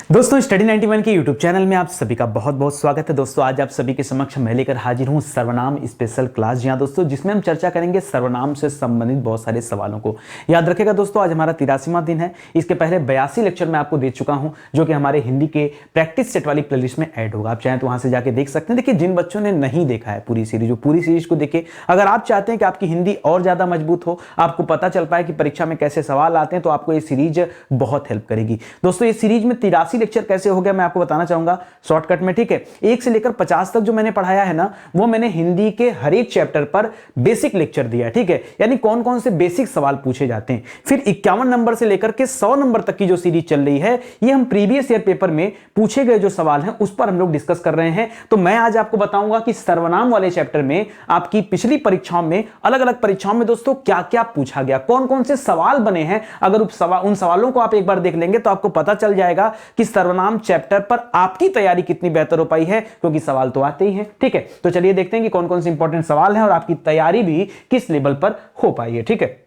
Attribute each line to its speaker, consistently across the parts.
Speaker 1: दोस्तों स्टडी 91 के YouTube channel में आप सभी का बहुत बहुत स्वागत है। दोस्तों आज आप सभी के समक्ष मैं लेकर हाजिर हूं सर्वनाम स्पेशल क्लास। जी हां दोस्तों, जिसमें हम चर्चा करेंगे सर्वनाम से संबंधित बहुत सारे सवालों को। याद रखेगा दोस्तों, आज हमारा 83वां दिन है। इसके पहले 82 लेक्चर मैं आपको दे चुका हूं, जो कि हमारे हिंदी के प्रैक्टिस सेट वाली प्लेलिस्ट में ऐड होगा। आप चाहें तो वहां से जाके देख सकते हैं। देखिए, जिन बच्चों ने नहीं देखा है पूरी सीरीज, वो पूरी सीरीज को देखे। अगर आप चाहते हैं कि आपकी हिंदी और ज्यादा मजबूत हो, आपको पता चल पाए कि परीक्षा में कैसे सवाल आते हैं, तो आपको ये सीरीज बहुत हेल्प करेगी। दोस्तों, ये सीरीज में 83 लेक्चर कैसे हो गया मैं आपको बताना चाहूंगा शॉर्टकट में। ठीक है, 1 से लेकर 50 तक जो मैंने पढ़ाया है ना, वो मैंने हिंदी के हर एक चैप्टर पर बेसिक लेक्चर दिया है। ठीक है, यानी कौन कौन से बेसिक सवाल पूछे जाते हैं। फिर 51 नंबर से लेकर के 100 नंबर तक की जो सीरीज चल रही है, ये हम प्रीवियस ईयर पेपर में पूछे गए जो सवाल हैं उस पर हम लोग डिस्कस कर रहे हैं। तो मैं आज आपको बताऊंगा कि सर्वनाम वाले चैप्टर में आपकी पिछली परीक्षाओं में, अलग अलग परीक्षाओं में दोस्तों क्या क्या पूछा गया, कौन कौन से सवाल बने हैं। अगर उन सवालों को आप एक बार देख लेंगे तो आपको पता चल जाएगा कि सर्वनाम चैप्टर पर आपकी तैयारी कितनी बेहतर हो पाई है, क्योंकि सवाल तो आते ही हैं। ठीक है, तो चलिए देखते हैं कि कौन कौन से इंपॉर्टेंट सवाल हैं और आपकी तैयारी भी किस लेवल पर हो पाई है। ठीक है,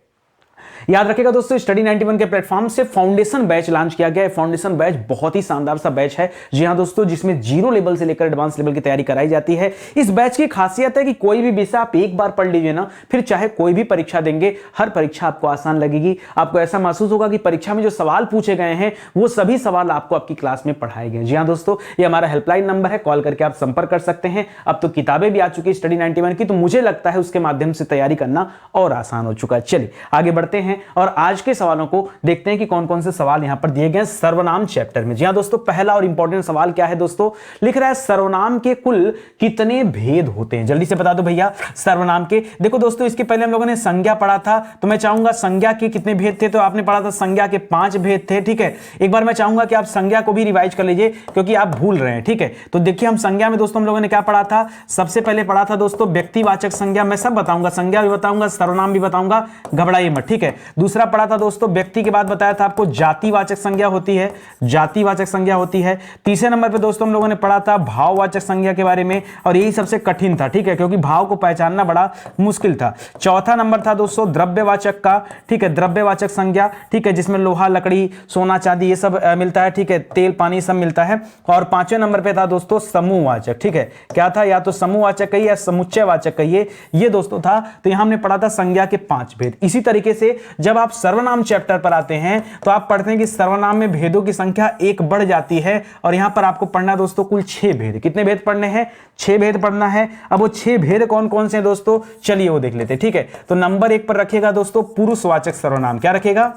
Speaker 1: याद रखिएगा दोस्तों, स्टडी 91 के प्लेटफॉर्म से फाउंडेशन बैच लॉन्च किया गया है। फाउंडेशन बैच बहुत ही शानदार सा बैच है। जी हां दोस्तों, जिसमें जीरो लेवल से लेकर एडवांस लेवल की तैयारी कराई जाती है। इस बैच की खासियत है कि कोई भी विषय आप एक बार पढ़ लीजिए ना, फिर चाहे कोई भी परीक्षा देंगे, हर परीक्षा आपको आसान लगेगी। आपको ऐसा महसूस होगा कि परीक्षा में जो सवाल पूछे गए हैं वो सभी सवाल आपको आपकी क्लास में पढ़ाए गए। जी हां दोस्तों, ये हमारा हेल्पलाइन नंबर है, कॉल करके आप संपर्क कर सकते हैं। अब तो किताबें भी आ चुकी है स्टडी 91 की, तो मुझे लगता है उसके माध्यम से तैयारी करना और आसान हो चुका है। चलिए आगे बढ़ते हैं और आज के सवालों को देखते हैं कि कौन कौन से सवाल यहां पर दिए गए हैं सर्वनाम चैप्टर में। जी हां दोस्तों, पहला और इंपॉर्टेंट सवाल क्या है दोस्तों, लिख रहा है सर्वनाम के कुल कितने भेद होते हैं। जल्दी से बता दो भैया सर्वनाम के। देखो दोस्तों, इसके पहले हम लोगों ने संज्ञा पढ़ा था, तो मैं चाहूंगा संज्ञा के कितने भेद थे, तो आपने पढ़ा था संज्ञा के 5 भेद थे। ठीक है, एक बार मैं चाहूंगा कि आप संज्ञा को भी रिवाइज कर लीजिए, क्योंकि आप भूल रहे हैं। ठीक है, तो देखिए हम संज्ञा में दोस्तों हम लोगों ने क्या पढ़ा था। सबसे पहले पढ़ा था दोस्तों व्यक्तिवाचक संज्ञा। मैं सब बताऊंगा, संज्ञा भी बताऊंगा, सर्वनाम भी बताऊंगा, घबराइए मत। ठीक है, दूसरा पढ़ा था दोस्तों व्यक्ति के बाद बताया था आपको जातिवाचक संज्ञा होती है, जातिवाचक संज्ञा होती है। तीसरे नंबर पे दोस्तों हम लोगों ने पढ़ा था भाववाचक संज्ञा के बारे में, और यही सबसे कठिन था। ठीक है, क्योंकि भाव को पहचानना बड़ा मुश्किल था। चौथा नंबर था दोस्तों द्रव्यवाचक का। ठीक है, द्रव्यवाचक संज्ञा। ठीक है, जिसमें लोहा, लकड़ी, सोना, चांदी ये सब मिलता है। ठीक है, तेल, पानी सब मिलता है। और 5वें नंबर पे था दोस्तों समूहवाचक। ठीक है, क्या था, या तो समूहवाचक कहिए या समुच्चयवाचक कहिए, ये दोस्तों था। तो यहां हमने पढ़ा था संज्ञा के 5 भेद। इसी तरीके से जब आप सर्वनाम चैप्टर पर आते हैं तो आप पढ़ते हैं कि सर्वनाम में भेदों की संख्या 1 बढ़ जाती है, और यहां पर आपको पढ़ना दोस्तों कुल 6 भेद। कितने भेद पढ़ने हैं, 6 भेद पढ़ना है। अब वो 6 भेद कौन कौन से हैं दोस्तों, चलिए वो देख लेते हैं। ठीक है, तो नंबर 1 पर रखिएगा दोस्तों पुरुषवाचक सर्वनाम। क्या रखेगा,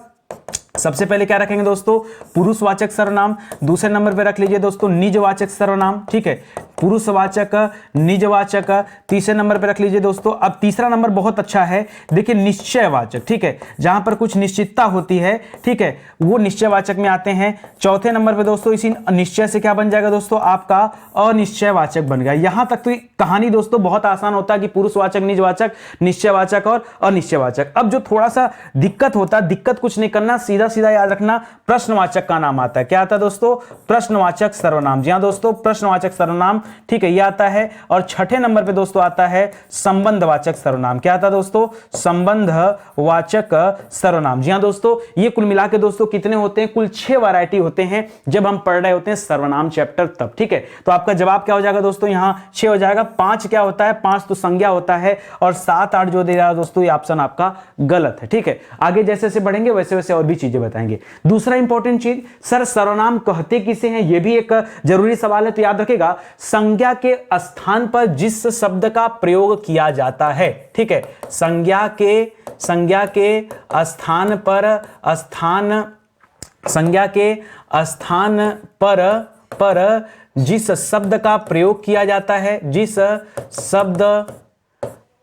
Speaker 1: सबसे पहले क्या रखेंगे दोस्तों, पुरुषवाचक सर्वनाम। दूसरे नंबर पे रख लीजिए दोस्तों निजवाचक सर्वनाम। ठीक है, पुरुषवाचक, निजवाचक। तीसरे नंबर पे रख लीजिए दोस्तों, अब तीसरा नंबर बहुत अच्छा है, देखिए निश्चयवाचक। ठीक है, जहां पर कुछ निश्चितता होती है, ठीक है, वो निश्चयवाचक में आते हैं। चौथे नंबर पे दोस्तों इसी निश्चय से क्या बन जाएगा दोस्तों, आपका अनिश्चयवाचक बन गया। यहां तक तो कहानी दोस्तों बहुत आसान होता है कि पुरुषवाचक, निजवाचक, निश्चयवाचक और अनिश्चयवाचक। अब जो थोड़ा सा दिक्कत होता है, दिक्कत कुछ नहीं करना, सीधा सीधा याद रखना, प्रश्नवाचक का नाम आता है। क्या आता है दोस्तों, प्रश्नवाचक सर्वनाम। जी हां दोस्तों, प्रश्नवाचक सर्वनाम। ठीक है, ये आता है। और छठे नंबर पे दोस्तों आता है संबंधवाचक सर्वनाम। क्या आता है दोस्तों, संबंधवाचक सर्वनाम। जी हां दोस्तों, ये कुल मिला के दोस्तों कितने होते हैं, कुल 6 वैरायटी होते हैं जब हम पढ़ रहे होते हैं सर्वनाम चैप्टर तब। ठीक है, तो आपका जवाब क्या हो जाएगा दोस्तों, यहां 6 हो जाएगा। 5 क्या होता है, 5 तो संज्ञा होता है, और 7, 8 जो दे रहा है दोस्तों, ये ऑप्शन आपका गलत है। ठीक है, आगे जैसे जैसे बढ़ेंगे वैसे वैसे और भी चीजें बताएंगे। दूसरा इंपॉर्टेंट चीज, सर सर्वनाम कहते किसे हैं, यह भी एक जरूरी सवाल है। तो याद रखेगा, संज्ञा के स्थान पर जिस शब्द का प्रयोग किया जाता है। ठीक है, संज्ञा के स्थान पर, संज्ञा के स्थान पर जिस शब्द का प्रयोग किया जाता है, जिस शब्द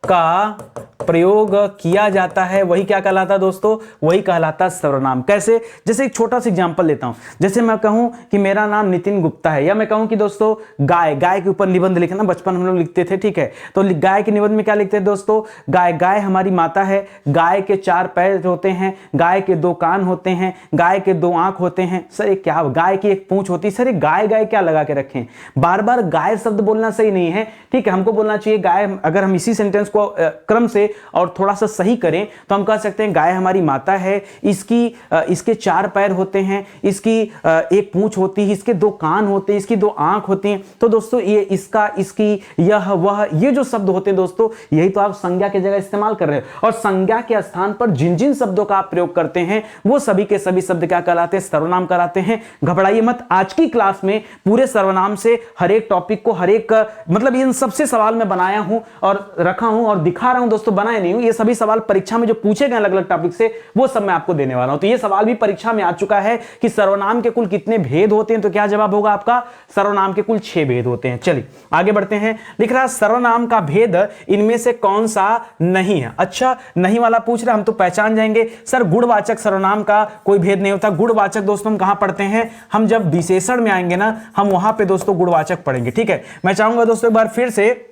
Speaker 1: का प्रयोग किया जाता है, वही क्या कहलाता है दोस्तों, वही कहलाता सर्वनाम। कैसे, जैसे एक छोटा सा एग्जांपल लेता हूं। जैसे मैं कहूं कि मेरा नाम नितिन गुप्ता है, या मैं कहूं कि दोस्तों गाय, गाय के ऊपर निबंध लिखना बचपन हम लोग लिखते थे। ठीक है, तो गाय के निबंध में क्या लिखते हैं दोस्तों, गाय, गाय हमारी माता है, गाय के 4 पैर होते हैं, गाय के 2 कान होते हैं, गाय के 2 आंख होते हैं। सर ये क्या, गाय की 1 पूंछ होती है। सर ये गाय गाय क्या लगा के रखें, बार बार गाय शब्द बोलना सही नहीं है। ठीक है, हमको बोलना चाहिए गाय। अगर हम इसी सेंटेंस को क्रम से और थोड़ा सा सही करें तो हम कह सकते हैं गाय हमारी माता है, इसके 4 पैर होते हैं, इसकी एक पूंछ होती है, इसके 2 कान होते हैं, इसकी 2 आंख होती हैं। तो दोस्तों ये इसका, इसकी, यह, वह, ये जो शब्द होते हैं दोस्तों, यही तो आप संज्ञा की जगह इस्तेमाल कर रहे हैं। और संज्ञा के स्थान पर जिन जिन शब्दों का आप प्रयोग करते हैं वो सभी के सभी शब्द क्या कहलाते हैं? सर्वनाम कहलाते हैं। घबराइए मत, आज की क्लास में पूरे सर्वनाम से हर एक टॉपिक को, हर एक मतलब इन सबसे सवाल मैं बनाया हूं और रखा हूं और दिखा रहा हूं दोस्तों, बनाए नहीं हूं। ये सभी सवाल परीक्षा में जो पूछे गए अलग अलग टॉपिक से वो सब मैं आपको देने वाला हूं। तो ये सवाल भी परीक्षा में आ चुका है कि सर्वनाम के कुल कितने भेद होते हैं, तो क्या जवाब होगा आपका? सर्वनाम के कुल 6 भेद होते हैं। चलिए आगे बढ़ते हैं। लिख रहा सर्वनाम का भेद इनमें से कौन सा नहीं है? अच्छा, नहीं वाला पूछ रहा, हम तो पहचान जाएंगे सर, गुणवाचक सर्वनाम का कोई भेद नहीं होता। गुणवाचक दोस्तों हम कहां पढ़ते हैं? हम जब विशेषण में आएंगे ना, हम वहां पे दोस्तों गुणवाचक पढ़ेंगे। ठीक है, मैं चाहूंगा दोस्तों एक बार फिर से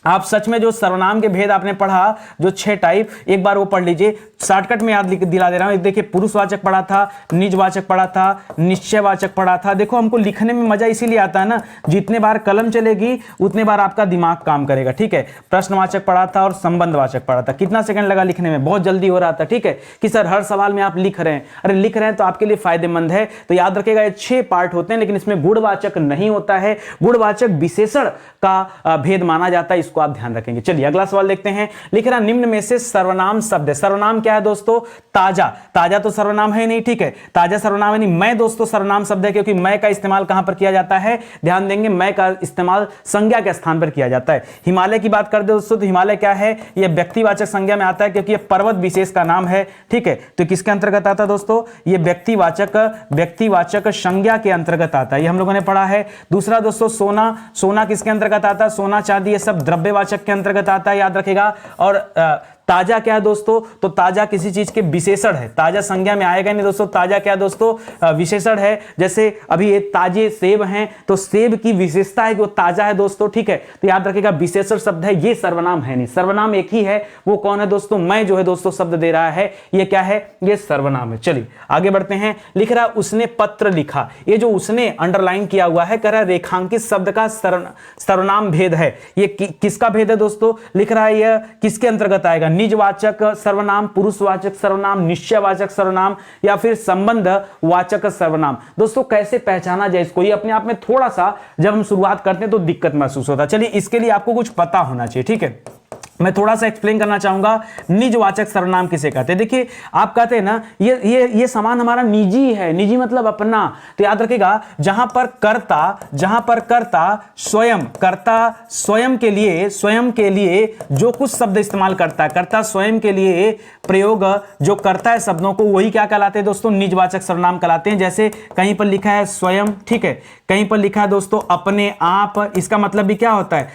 Speaker 1: आप सच में जो सर्वनाम के भेद आपने पढ़ा, जो 6 टाइप, एक बार वो पढ़ लीजिए। शॉर्टकट में याद दिला दे रहा हूं। देखिए, पुरुषवाचक पढ़ा था, निजवाचक पढ़ा था, निश्चयवाचक पढ़ा था। देखो, हमको लिखने में मजा इसीलिए आता है ना, जितने बार कलम चलेगी उतने बार आपका दिमाग काम करेगा। ठीक है, प्रश्नवाचक पढ़ा था और संबंधवाचक पढ़ा था। कितना सेकंड लगा लिखने में? बहुत जल्दी हो रहा था। ठीक है, कि सर हर सवाल में आप लिख रहे हैं। अरे लिख रहे हैं तो आपके लिए फायदेमंद है। तो याद रखेगा, ये 6 पार्ट होते हैं, लेकिन इसमें गुणवाचक नहीं होता है। गुणवाचक विशेषण का भेद माना जाता है, इसको आप ध्यान रखेंगे। चलिए अगला सवाल देखते हैं। लिख रहा निम्न में से सर्वनाम शब्द है। सर्वनाम क्या है दोस्तों? ताजा। ताजा तो सर्वनाम है नहीं। ठीक है, ताजा सर्वनाम है नहीं। मैं दोस्तों सर्वनाम शब्द है, क्योंकि मैं का इस्तेमाल कहां पर किया जाता है? ध्यान देंगे, मैं का इस्तेमाल संज्ञा के स्थान पर किया जाता है। हिमालय की बात कर दे दोस्तों, तो हिमालय क्या है? यह व्यक्तिवाचक संज्ञा में आता है, क्योंकि यह पर्वत विशेष का नाम है। ठीक है, तो किसके अंतर्गत आता है दोस्तों? यह व्यक्तिवाचक संज्ञा के अंतर्गत आता है। यह हम लोगों ने पढ़ा है। दूसरा दोस्तों सोना। सोना किसके अंतर्गत आता है? सोना, चांदी, ये सब द्रव्यवाचक के अंतर्गत आता है, याद रखेगा। और ताजा क्या है दोस्तों? तो ताजा किसी चीज के विशेषण है। ताजा संज्ञा में आएगा नहीं दोस्तों। ताजा क्या है दोस्तों? विशेषण है। जैसे अभी ये ताजे सेब हैं, तो सेब की विशेषता है कि वो ताजा है दोस्तों। ठीक है, तो याद रखिएगा विशेषण शब्द है, ये सर्वनाम है नहीं। सर्वनाम एक ही है, वो कौन है दोस्तों? मैं जो है दोस्तों शब्द दे रहा है, ये क्या है? ये सर्वनाम है। चलिए आगे बढ़ते हैं। लिख रहा उसने पत्र लिखा। ये जो उसने अंडरलाइन किया हुआ है, कह रहा रेखांकित शब्द का सर्वनाम भेद है। ये किसका भेद है दोस्तों? लिख रहा है यह किसके अंतर्गत आएगा? निजवाचक सर्वनाम, पुरुषवाचक सर्वनाम, निश्चयवाचक सर्वनाम, या फिर संबंधवाचक सर्वनाम। दोस्तों कैसे पहचाना जाए इसको? ये अपने आप में थोड़ा सा जब हम शुरुआत करते हैं तो दिक्कत महसूस होता है। चलिए इसके लिए आपको कुछ पता होना चाहिए। ठीक है, मैं थोड़ा सा एक्सप्लेन करना चाहूंगा। निजवाचक सर्वनाम किसे कहते हैं? देखिए, आप कहते हैं ना ये सामान हमारा निजी है। निजी मतलब अपना। तो याद रखिएगा, जहां पर कर्ता स्वयं के लिए जो कुछ शब्द इस्तेमाल करता है, कर्ता स्वयं के लिए प्रयोग जो करता है शब्दों को, वही क्या कहलाते हैं दोस्तों? निजवाचक सर्वनाम कहलाते हैं। जैसे कहीं पर लिखा है स्वयं, ठीक है, कहीं पर लिखा है दोस्तों अपने आप। इसका मतलब भी क्या होता है?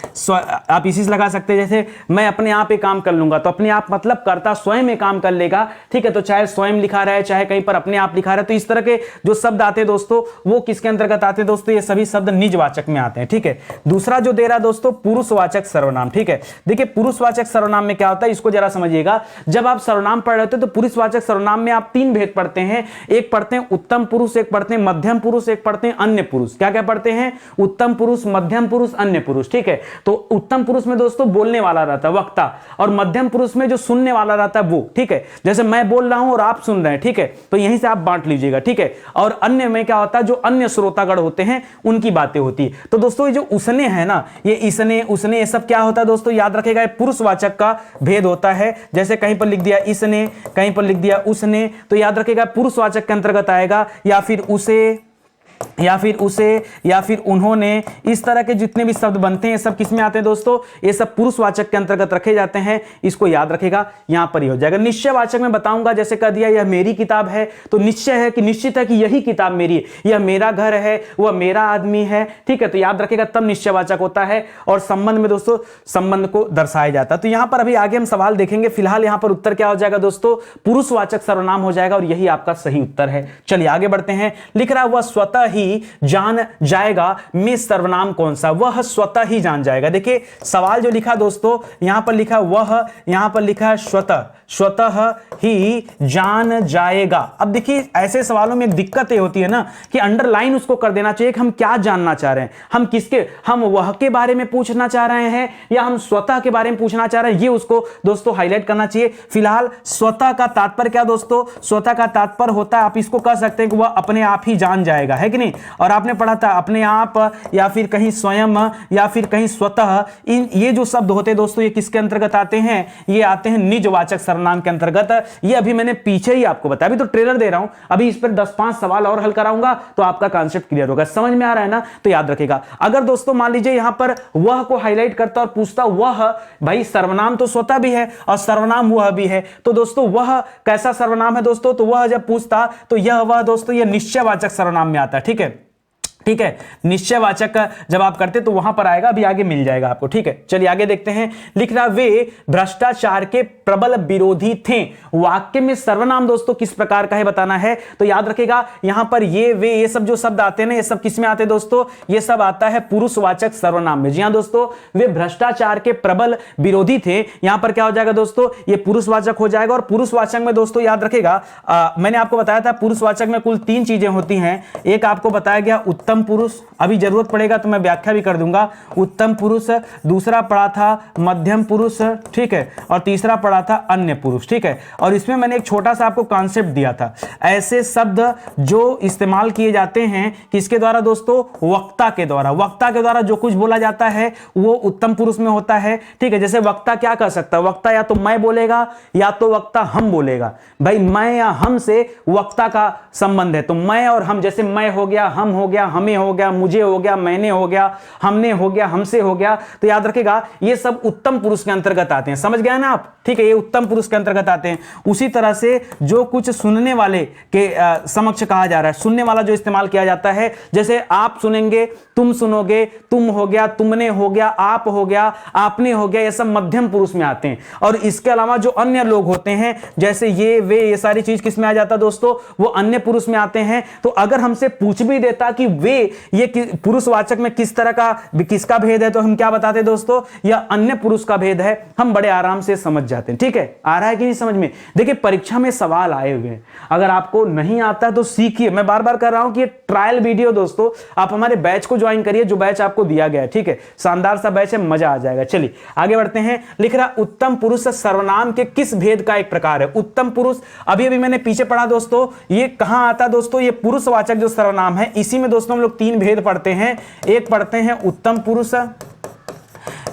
Speaker 1: आप इसी से लगा सकते हैं। जैसे मैं अपने आप ही काम कर लूंगा, तो अपने आप मतलब कर्ता स्वयं में काम कर लेगा। ठीक है, तो चाहे स्वयं लिखा रहे, चाहे कहीं पर अपने आप लिखा रहे, तो इस तरह के जो शब्द आते हैं दोस्तों, वो किसके अंतर्गत आते हैं दोस्तों? ये सभी शब्द निजवाचक में आते हैं। ठीक है, दूसरा जो दे रहा है दोस्तों पुरुषवाचक सर्वनाम। ठीक है, देखिए पुरुषवाचक सर्वनाम में क्या होता है, इसको जरा समझिएगा। जब आप सर्वनाम पढ़ रहे होते हैं तो पुरुषवाचक सर्वनाम में आप 3 भेद पढ़ते हैं। एक पढ़ते हैं उत्तम पुरुष, एक पढ़ते हैं मध्यम पुरुष, एक पढ़ते हैं अन्य पुरुष। क्या क्या पढ़ते हैं? उत्तम पुरुष, मध्यम पुरुष, अन्य पुरुष। ठीक है, तो उत्तम पुरुष में दोस्तों बोलने वाला रहता है, वक्ता, और मध्यम पुरुष में जो सुनने वाला रहता है वो। ठीक है, जैसे मैं बोल रहा हूं और आप सुन रहे हैं। ठीक है, तो यहीं से आप बांट लीजिएगा। ठीक है, और अन्य में क्या होता है? जो अन्य श्रोतागण होते हैं उनकी बातें होती है। तो दोस्तों ये जो उसने है ना, ये इसने, उसने, ये सब क्या होता है दोस्तों? याद रखेगा, पुरुषवाचक का भेद होता है। जैसे कहीं पर लिख दिया इसने, कहीं पर लिख दिया उसने, तो याद रखेगा पुरुषवाचक के अंतर्गत आएगा। या फिर उसे, या फिर उन्होंने, इस तरह के जितने भी शब्द बनते हैं ये सब किस में आते हैं दोस्तों? ये सब पुरुषवाचक के अंतर्गत रखे जाते हैं। इसको याद रखेगा, यहां पर ही हो जाएगा। निश्चयवाचक में बताऊंगा, जैसे कह दिया यह मेरी किताब है, तो निश्चय है कि निश्चित है कि यही किताब मेरी है, यह मेरा घर है, वह मेरा आदमी है। ठीक है, तो याद रखेगा, तब निश्चयवाचक होता है। और संबंध में दोस्तों संबंध को दर्शाया जाता है। तो यहां पर अभी आगे हम सवाल देखेंगे। फिलहाल यहां पर उत्तर क्या हो जाएगा दोस्तों? पुरुषवाचक सर्वनाम हो जाएगा, और यही आपका सही उत्तर है। चलिए आगे बढ़ते हैं। लिख रहा है वह स्वतः ही जान जाएगा में सर्वनाम कौन सा? वह स्वतः ही जान जाएगा। देखिए सवाल जो लिखा दोस्तों, यहां पर लिखा वह, यहां पर लिखा है स्वतः, स्वतः ही जान जाएगा। अब देखिए ऐसे सवालों में एक दिक्कत ये होती है ना कि अंडरलाइन उसको कर देना चाहिए कि हम क्या जानना चाह रहे हैं, हम किसके, हम वह के बारे में पूछना चाह रहे हैं या हम स्वतः के बारे में पूछना चाह रहे हैं, ये उसको दोस्तों हाईलाइट करना चाहिए। फिलहाल स्वतः का तात्पर्य क्या दोस्तों? स्वतः का तात्पर्य होता है, आप इसको कह सकते हैं कि वह अपने आप ही जान जाएगा, है कि नहीं? और आपने पढ़ा था अपने आप या फिर कहीं स्वयं या फिर कहीं स्वतः, इन ये जो शब्द होते हैं दोस्तों ये किसके अंतर्गत आते हैं? ये आते हैं निजवाचक सर्वनाम के अंतर्गत। ये अभी मैंने पीछे ही आपको बताया, अभी तो ट्रेलर दे रहा हूं, अभी इस पर 10-5 सवाल और हल कराऊंगा तो आपका कॉन्सेप्ट क्लियर होगा। समझ में आ रहा है ना? तो याद रखिएगा। अगर दोस्तों मान लीजिए यहां पर वह को हाईलाइट करता और पूछता वह, भाई सर्वनाम तो स्वतः भी है और सर्वनाम वह भी है, तो दोस्तों वह कैसा सर्वनाम है दोस्तों? तो वह जब पूछता तो यह वह दोस्तों ये निश्चयवाचक सर्वनाम में आता है। ठीक है, ठीक है, निश्चयवाचक का जब आप करते तो वहां पर आएगा, अभी आगे मिल जाएगा आपको। ठीक है, चलिए आगे देखते हैं। लिख रहा वे भ्रष्टाचार के प्रबल विरोधी थे। वाक्य में सर्वनाम दोस्तों किस प्रकार का है बताना है, तो याद रखिएगा यहां पर ये वे ये सब जो शब्द आते हैं ना, ये सब किस में आते हैं दोस्तों? ये सब आता है पुरुषवाचक सर्वनाम में। जी हां दोस्तों, वे भ्रष्टाचार के प्रबल विरोधी थे, यहां पर क्या हो जाएगा दोस्तों? ये पुरुषवाचक हो जाएगा। और पुरुषवाचक में दोस्तों याद रखिएगा, मैंने आपको बताया था पुरुषवाचक में कुल 3 चीजें होती हैं। एक आपको बताया गया उत्तम पुरुष, अभी जरूरत पड़ेगा तो मैं व्याख्या भी कर दूंगा, उत्तम पुरुष। दूसरा पढ़ा था मध्यम पुरुष, ठीक है, और तीसरा पढ़ा था अन्य पुरुष। ठीक है, और इसमें मैंने एक छोटा सा आपको कॉन्सेप्ट दिया था, ऐसे शब्द जो इस्तेमाल किए जाते हैं किसके द्वारा दोस्तों? वक्ता के द्वारा। वक्ता के द्वारा जो कुछ बोला जाता है वो उत्तम पुरुष में होता है। ठीक है, जैसे वक्ता क्या कर सकता है? वक्ता या तो मैं बोलेगा या तो वक्ता हम बोलेगा। भाई मैं या हम से वक्ता का संबंध है, तो मैं और हम, जैसे मैं हो गया, हम हो गया, हमें हो गया, मुझे हो गया, मैंने हो गया, हमने हो गया, हमसे हो गया, तो याद रखिएगा ये सब उत्तम पुरुष के अंतर्गत आते हैं। समझ गए ना आप? ठीक है, ये उत्तम पुरुष के अंतर्गत आते हैं। उसी तरह से जो कुछ सुनने वाले के समक्ष कहा जा रहा है, सुनने वाला जो इस्तेमाल किया जाता है, जैसे आप सुनेंगे, तुम सुनोगे, तुम हो गया, तुमने हो गया, आप हो गया, आपने हो गया, ये सब मध्यम पुरुष में आते हैं। और इसके अलावा जो अन्य लोग होते हैं जैसे ये वे, ये सारी चीज किस में आ जाता दोस्तों? वो अन्य पुरुष में आते हैं। तो अगर हमसे पूछ भी देता कि वे ये पुरुषवाचक में किस तरह का, किसका भेद है, तो हम क्या बताते दोस्तों? यह अन्य पुरुष का भेद है। हम बड़े आराम से समझ जाते हैं। ठीक है, आ रहा है कि नहीं समझ में? देखिए परीक्षा में सवाल आए हुए हैं, अगर आपको नहीं आता तो सीखिए। मैं बार बार कर रहा हूं कि ये ट्रायल वीडियो दोस्तों, आप हमारे बैच को ज्वाइन करिए, जो बैच आपको दिया गया है। ठीक है, शानदार सा बैच है, मजा आ जाएगा। चलिए आगे बढ़ते हैं। लिख रहा उत्तम पुरुष सर्वनाम के किस भेद का एक प्रकार है? उत्तम पुरुष अभी अभी मैंने पीछे पढ़ा दोस्तों, ये कहां आता दोस्तों? ये पुरुषवाचक जो सर्वनाम है, इसी में दोस्तों हम लोग 3 भेद पढ़ते हैं। एक पढ़ते हैं उत्तम पुरुष,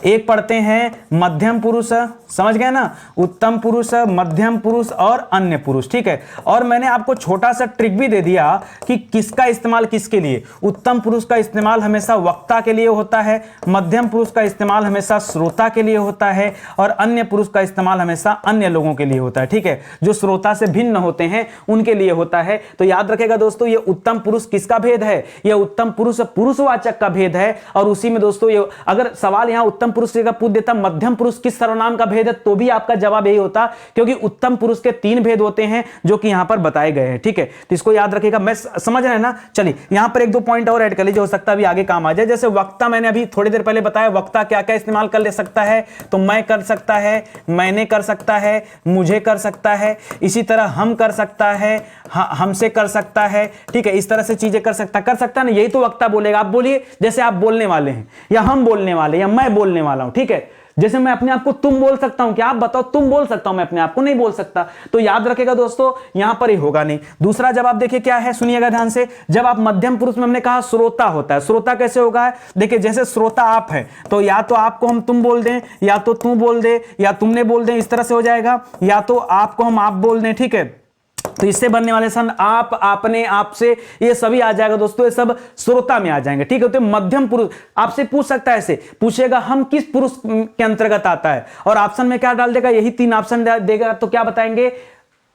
Speaker 1: एक पढ़ते हैं मध्यम पुरुष, समझ गए ना? उत्तम पुरुष, मध्यम पुरुष और अन्य पुरुष। ठीक है, और मैंने आपको छोटा सा ट्रिक भी दे दिया कि किसका इस्तेमाल किसके लिए। उत्तम पुरुष का इस्तेमाल हमेशा वक्ता के लिए होता है, मध्यम पुरुष का इस्तेमाल हमेशा श्रोता के लिए होता है और अन्य पुरुष का इस्तेमाल हमेशा अन्य लोगों के लिए होता है। ठीक है, जो श्रोता से भिन्न होते हैं उनके लिए होता है। तो याद रखेगा दोस्तों, ये उत्तम पुरुष किसका भेद है? ये उत्तम पुरुष पुरुषवाचक का भेद है। और उसी में दोस्तों ये अगर सवाल यहां उत्तम पुरुष का पूछ देता मध्यम पुरुष किस सर्वनाम का भेद है, तो भी आपका जवाब यही होता, क्योंकि उत्तम पुरुष के 3 भेद होते हैं जो कि यहां पर बताए गए हैं। ठीक है, तो इसको याद रखिएगा। मैं समझ रहे हैं ना? चलिए यहां पर 1-2 पॉइंट और ऐड कर लीजिए, हो सकता है अभी आगे काम आ जाए। जैसे वक्ता, मैंने अभी थोड़ी देर पहले बताया वक्ता क्या क्या इस्तेमाल कर ले सकता है, तो मैं कर सकता है, मैंने कर सकता है, मुझे कर सकता है, इसी तरह हम कर सकता है, हमसे कर सकता है। ठीक है, इस तरह से चीजें कर सकता ना, यही तो वक्ता बोलेगा। आप बोलिए, जैसे आप बोलने वाले हैं या हम बोलने वाले या मैं बोलने वाला हूं। ठीक है, जैसे मैं अपने आप को तुम बोल सकता हूं, क्या आप बताओ? तुम बोल सकता हूं, मैं अपने आप को नहीं बोल सकता। तो याद रखेगा दोस्तों, यहां पर ही होगा नहीं। दूसरा जवाब देखिए क्या है, सुनिएगा ध्यान से। जब आप मध्यम पुरुष में हमने कहा श्रोता होता है, श्रोता कैसे होगा? देखिए जैसे श्रोता आप है, तो या तो आपको हम तुम बोल दें, या तो तू बोल दे, या तुमने बोल दें, इस तरह से हो जाएगा, या तो आपको हम आप बोल दें। ठीक है, तो इससे बनने वाले सन आप, आपने, आपसे, ये सभी आ जाएगा दोस्तों, ये सब श्रोता में आ जाएंगे। ठीक है, तो मध्यम पुरुष आपसे पूछ सकता है, ऐसे पूछेगा हम किस पुरुष के अंतर्गत आता है, और ऑप्शन में क्या डाल देगा? यही 3 ऑप्शन देगा, तो क्या बताएंगे?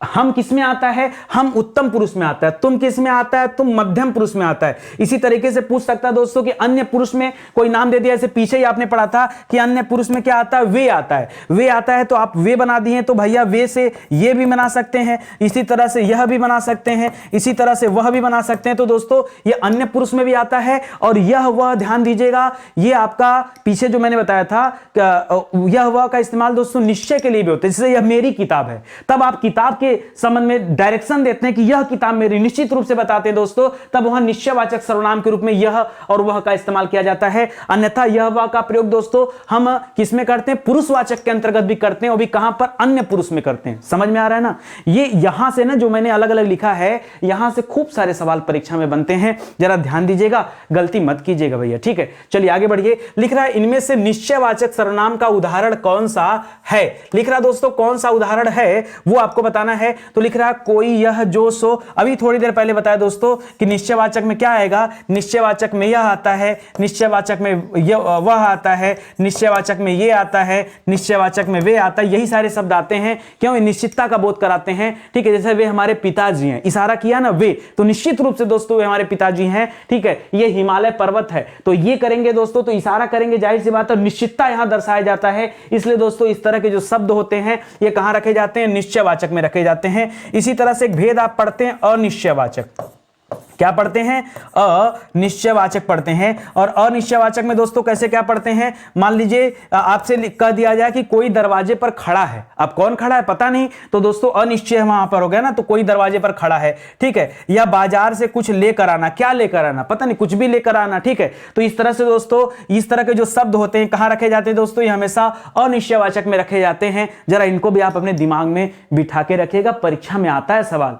Speaker 1: हम किस में आता है, हम उत्तम पुरुष में आता है। तुम किस में आता है, तुम मध्यम पुरुष में आता है। इसी तरीके से पूछ सकता है दोस्तों कि अन्य पुरुष में कोई नाम दे दिया, जैसे पीछे ही आपने पढ़ा था कि अन्य पुरुष में क्या आता है, वे आता है। वे आता है तो आप वे बना दिए, तो भैया वे से ये भी बना सकते हैं, इसी तरह से यह भी बना सकते हैं, इसी तरह से वह भी बना सकते हैं। तो दोस्तों ये अन्य पुरुष में भी आता है। और यह वह ध्यान दीजिएगा, ये आपका पीछे जो मैंने बताया था यह वह का इस्तेमाल दोस्तों निश्चय के लिए भी होता है। जैसे यह मेरी किताब है, तब आप किताब के संबंध में डायरेक्शन देते हैं कि यह किताब मेरी, निश्चित रूप से बताते हैं दोस्तों, तब वहां निश्चयवाचक सर्वनाम के रूप में यह और वह का इस्तेमाल किया जाता है। अन्यथा यह वह का प्रयोग दोस्तों हम किसमें करते हैं, पुरुषवाचक के अंतर्गत भी करते हैं, और भी कहां पर, अन्य पुरुष में करते हैं। समझ में आ रहा है ना। ये यहां से ना जो मैंने अलग अलग लिखा है, यहां से खूब सारे सवाल परीक्षा में बनते हैं, जरा ध्यान दीजिएगा, गलती मत कीजिएगा भैया, ठीक है। चलिए आगे बढ़िए। लिख रहा है इनमें से निश्चयवाचक सर्वनाम का उदाहरण कौन सा है। लिख रहा दोस्तों कौन सा उदाहरण है वो आपको बताना है। तो लिख रहा कोई यह जो सो, अभी थोड़ी देर पहले बताया दोस्तों कि निश्चयवाचक में क्या आएगा, निश्चयवाचक में यह आता है, निश्चयवाचक में यह वह आता है, निश्चयवाचक में ये आता है, निश्चयवाचक में वे आता है। यही सारे शब्द आते हैं, क्यों, निश्चितता का बोध कराते हैं, ठीक है। जैसे वे हमारे पिताजी हैं, इशारा किया ना वे, तो निश्चित रूप से दोस्तों वे हमारे पिताजी हैं, ठीक है। ये हिमालय पर्वत है, तो ये करेंगे दोस्तों, तो इशारा करेंगे, जाहिर सी बात है, निश्चितता यहां दर्शाया जाता है। इसलिए दोस्तों इस तरह के जो शब्द होते हैं ये कहां रखे जाते हैं, निश्चयवाचक में रखे जाते हैं। इसी तरह से एक भेद आप पढ़ते हैं, अनिश्चयवाचक। क्या पढ़ते हैं, अनिश्चयवाचक पढ़ते हैं। और अनिश्चयवाचक में दोस्तों कैसे क्या पढ़ते हैं, मान लीजिए आपसे कह दिया जाए कि कोई दरवाजे पर खड़ा है, अब कौन खड़ा है पता नहीं, तो दोस्तों अनिश्चय वहां पर हो गया ना, तो कोई दरवाजे पर खड़ा है, ठीक है। या बाजार से कुछ लेकर आना, क्या लेकर आना, पता नहीं, कुछ भी लेकर आना, ठीक है। तो इस तरह से दोस्तों इस तरह के जो शब्द होते हैं कहां रखे जाते हैं दोस्तों, ये हमेशा अनिश्चयवाचक में रखे जाते हैं। जरा इनको भी आप अपने दिमाग में बिठा के रखिएगा, परीक्षा में आता है सवाल,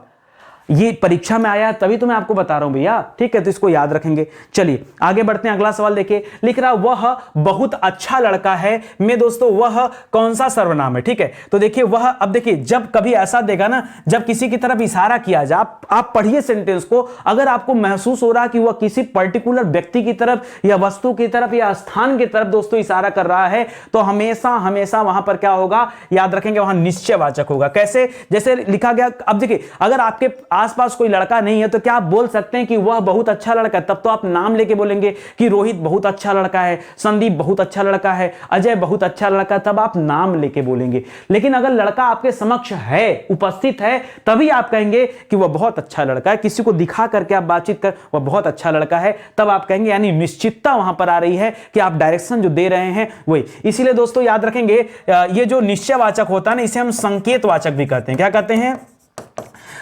Speaker 1: ये परीक्षा में आया तभी तो मैं आपको बता रहा हूं भैया, ठीक है। तो इसको याद रखेंगे। चलिए आगे बढ़ते हैं, अगला सवाल देखिए। लिख रहा वह बहुत अच्छा लड़का है में दोस्तों वह कौन सा सर्वनाम है, ठीक है। तो देखिए वह, अब देखिए जब कभी ऐसा देगा ना, जब किसी की तरफ इशारा किया जाए, आप पढ़िए सेंटेंस को, अगर आपको महसूस हो रहा कि वह किसी पर्टिकुलर व्यक्ति की तरफ या वस्तु की तरफ या स्थान की तरफ दोस्तों इशारा कर रहा है, तो हमेशा हमेशा वहां पर क्या होगा, याद रखेंगे, वहां निश्चयवाचक होगा। कैसे, जैसे लिखा गया, अब देखिए अगर आपके आसपास कोई लड़का नहीं है तो क्या आप बोल सकते हैं कि वह बहुत अच्छा लड़का है, तब तो आप नाम लेके बोलेंगे कि रोहित बहुत अच्छा लड़का है, संदीप बहुत अच्छा लड़का है, अजय बहुत अच्छा लड़का है, तब आप नाम लेके बोलेंगे। लेकिन अगर लड़का आपके समक्ष है, उपस्थित है, तभी आप कहेंगे कि वह बहुत अच्छा लड़का है। किसी को दिखा करके आप बातचीत कर, वह बहुत अच्छा लड़का है, तब आप कहेंगे, यानी निश्चितता वहां पर आ रही है कि आप डायरेक्शन जो दे रहे हैं वही। इसीलिए दोस्तों याद रखेंगे, ये जो निश्चयवाचक होता है ना, इसे हम संकेतवाचक भी कहते हैं। क्या कहते हैं,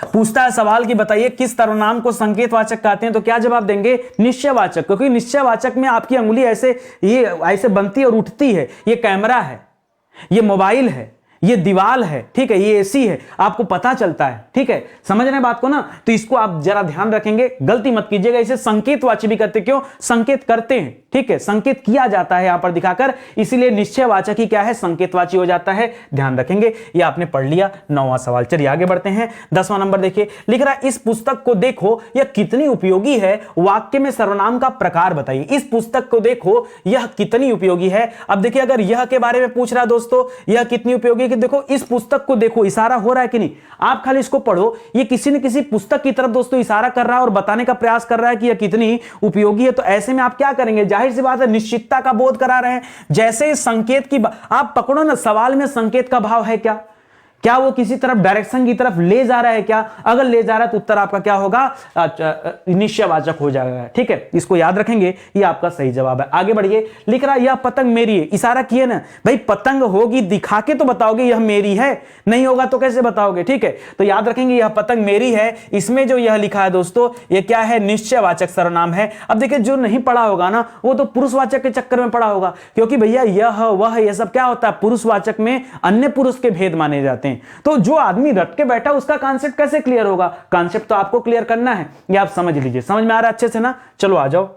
Speaker 1: पूछता है सवाल कि बताइए किस सर्वनाम को संकेतवाचक कहते हैं, तो क्या जवाब देंगे, निश्चयवाचक। क्योंकि निश्चयवाचक में आपकी अंगुली ऐसे, ये ऐसे बनती है और उठती है। ये कैमरा है, ये मोबाइल है, ये दीवार है, ठीक है, ये एसी है, आपको पता चलता है, ठीक है। समझ रहे हैं बात को ना, तो इसको आप जरा ध्यान रखेंगे, गलती मत कीजिएगा। इसे संकेतवाची भी करते, क्यों, संकेत करते हैं, ठीक है, संकेत किया जाता है यहां पर दिखाकर, इसीलिए निश्चयवाचक ही क्या है, संकेतवाची हो जाता है। ध्यान रखेंगे, ये आपने पढ़ लिया 9वां सवाल। चलिए आगे बढ़ते हैं, 10वां नंबर देखिए। लिख रहा है इस पुस्तक को देखो, यह कितनी उपयोगी है, वाक्य में सर्वनाम का प्रकार बताइए। इस पुस्तक को देखो, यह कितनी उपयोगी है। अब देखिए अगर यह के बारे में पूछ रहा है दोस्तों, यह कितनी उपयोगी, कि देखो इस पुस्तक को देखो, इशारा हो रहा है कि नहीं, आप खाली इसको पढ़ो, ये किसी न किसी पुस्तक की तरफ दोस्तों इशारा कर रहा है और बताने का प्रयास कर रहा है कि यह कितनी उपयोगी है। तो ऐसे में आप क्या करेंगे, जाहिर सी बात है निश्चितता का बोध करा रहे हैं। जैसे संकेत की आप पकड़ो ना, सवाल में संकेत का भाव है क्या, क्या वो किसी तरफ डायरेक्शन की तरफ ले जा रहा है क्या, अगर ले जा रहा है तो उत्तर आपका क्या होगा, निश्चयवाचक हो जाएगा, ठीक है। इसको याद रखेंगे, ये आपका सही जवाब है। आगे बढ़िए। लिख रहा है यह पतंग मेरी है, इशारा किए ना भाई, पतंग होगी दिखा के तो बताओगे यह मेरी है, नहीं होगा तो कैसे बताओगे, ठीक है। तो याद रखेंगे यह पतंग मेरी है, इसमें जो यह लिखा है दोस्तों, यह क्या है, निश्चयवाचक सर्वनाम है। अब देखिए जो नहीं पढ़ा होगा ना, वो तो पुरुषवाचक के चक्कर में पढ़ा होगा, क्योंकि भैया यह वह यह सब क्या होता है, पुरुषवाचक में अन्य पुरुष के भेद माने जाते हैं। तो जो आदमी रट के बैठा उसका कॉन्सेप्ट कैसे क्लियर होगा, कॉन्सेप्ट तो आपको क्लियर करना है, ये आप समझ लीजिए। समझ में आ रहा है अच्छे से ना, चलो आ जाओ।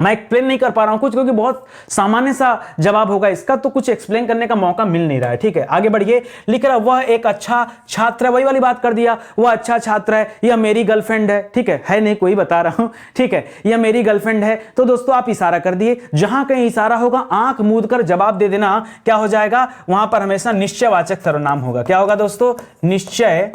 Speaker 1: मैं एक्सप्लेन नहीं कर पा रहा हूं कुछ, क्योंकि बहुत सामान्य सा जवाब होगा इसका, तो कुछ एक्सप्लेन करने का मौका मिल नहीं रहा है, ठीक है। आगे बढ़िए। लिख रहा वह एक अच्छा छात्र है, वही वाली बात कर दिया, वह अच्छा छात्र है, यह मेरी गर्लफ्रेंड है, ठीक है नहीं कोई बता रहा हूं, ठीक है, यह मेरी गर्लफ्रेंड है। तो दोस्तों आप इशारा कर दिए, जहां कहीं इशारा होगा आंख मूंद कर जवाब दे देना, क्या हो जाएगा, वहां पर हमेशा निश्चयवाचक सर्वनाम होगा। क्या होगा दोस्तों, निश्चय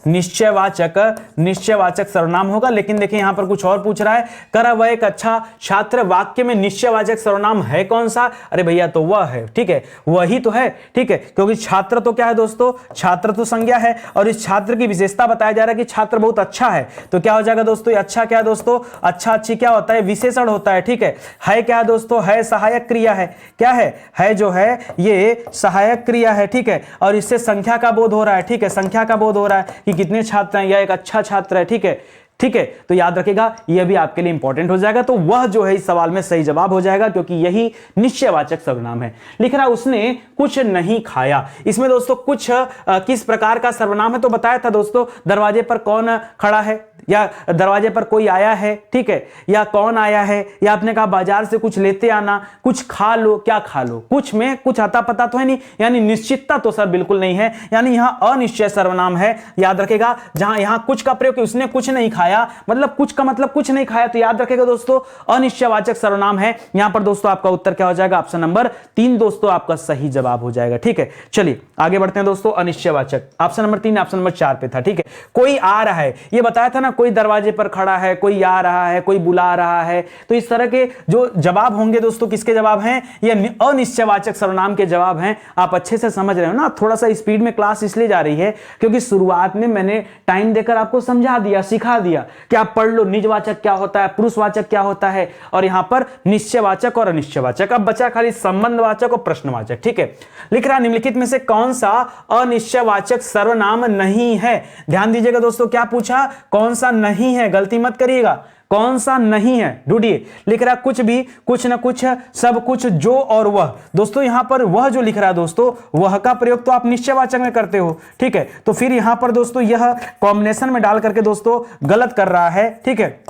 Speaker 1: निश्चयवाचक सर्वनाम होगा। लेकिन देखिए यहां पर कुछ और पूछ रहा है, कर वह एक अच्छा छात्र वाक्य में निश्चयवाचक सर्वनाम है कौन सा? अरे भैया तो वह है, ठीक है, वही तो है, ठीक है, क्योंकि छात्र तो क्या है दोस्तों, छात्र तो संज्ञा है और इस छात्र की विशेषता बताया जा रहा है कि छात्र बहुत अच्छा है। तो क्या हो जाएगा दोस्तों, अच्छा क्या है दोस्तों, अच्छा अच्छी क्या होता है, विशेषण होता है, ठीक है क्या है दोस्तों, है सहायक क्रिया है, क्या है जो है ये सहायक क्रिया है, ठीक है, और इससे संख्या का बोध हो रहा है, ठीक है, संख्या का बोध हो रहा है कि कितने छात्र हैं, यह एक अच्छा छात्र है, ठीक है, ठीक है। तो याद रखिएगा यह भी आपके लिए इंपॉर्टेंट हो जाएगा। तो वह जो है इस सवाल में सही जवाब हो जाएगा, क्योंकि यही निश्चयवाचक सर्वनाम है। लिख रहा उसने कुछ नहीं खाया। इसमें दोस्तों कुछ किस प्रकार का सर्वनाम है, तो बताया था दोस्तों, दरवाजे पर कौन खड़ा है, या दरवाजे पर कोई आया है, ठीक है, या कौन आया है, या आपने कहा बाजार से कुछ लेते आना, कुछ खा लो, क्या खा लो, कुछ में कुछ आता पता तो है नहीं, यानी निश्चितता तो सर बिल्कुल नहीं है, यानी यहां अनिश्चय सर्वनाम है। याद रखेगा जहां यहां कुछ का प्रयोग, उसने कुछ नहीं खाया, मतलब कुछ का मतलब कुछ नहीं खाया, तो याद रखेगा दोस्तों अनिश्चयवाचक सर्वनाम है। यहां पर दोस्तों आपका उत्तर क्या हो जाएगा, ऑप्शन नंबर 3 दोस्तों आपका सही जवाब हो जाएगा, ठीक है। चलिए आगे बढ़ते हैं दोस्तों। अनिश्चयवाचक ऑप्शन नंबर 3 ऑप्शन नंबर 4 पे था, ठीक है। कोई आ रहा है, ये बताया था ना, कोई दरवाजे पर खड़ा है, कोई आ रहा है, कोई बुला रहा है, तो इस तरह के जो जवाब होंगे दोस्तों, किसके जवाब हैं, ये अनिश्चयवाचक सर्वनाम के जवाब हैं। आप अच्छे से समझ रहे हो ना, थोड़ा सा स्पीड में क्लास इसलिए जा रही है क्योंकि शुरुआत में मैंने टाइम देकर आपको समझा दिया, सिखा दिया कि आप पढ़ लो निजवाचक क्या होता है, पुरुषवाचक क्या होता है, और यहां पर निश्चयवाचक और अनिश्चयवाचक। अब बचा खाली संबंधवाचक और प्रश्नवाचक, ठीक है। लिख रहा निम्नलिखित में से कौन सा अनिश्चयवाचक सर्वनाम नहीं है। ध्यान दीजिएगा दोस्तों, क्या पूछा, कौन सा नहीं है, गलती मत करिएगा, कौन सा नहीं है ढूंढिए। लिख रहा कुछ भी, कुछ ना कुछ, सब कुछ, जो और वह। दोस्तों यहां पर वह जो लिख रहा है दोस्तों, वह का प्रयोग तो आप निश्चयवाचक में करते हो, ठीक है, तो फिर यहां पर दोस्तों यह कॉम्बिनेशन में डाल करके दोस्तों गलत कर रहा है, ठीक है,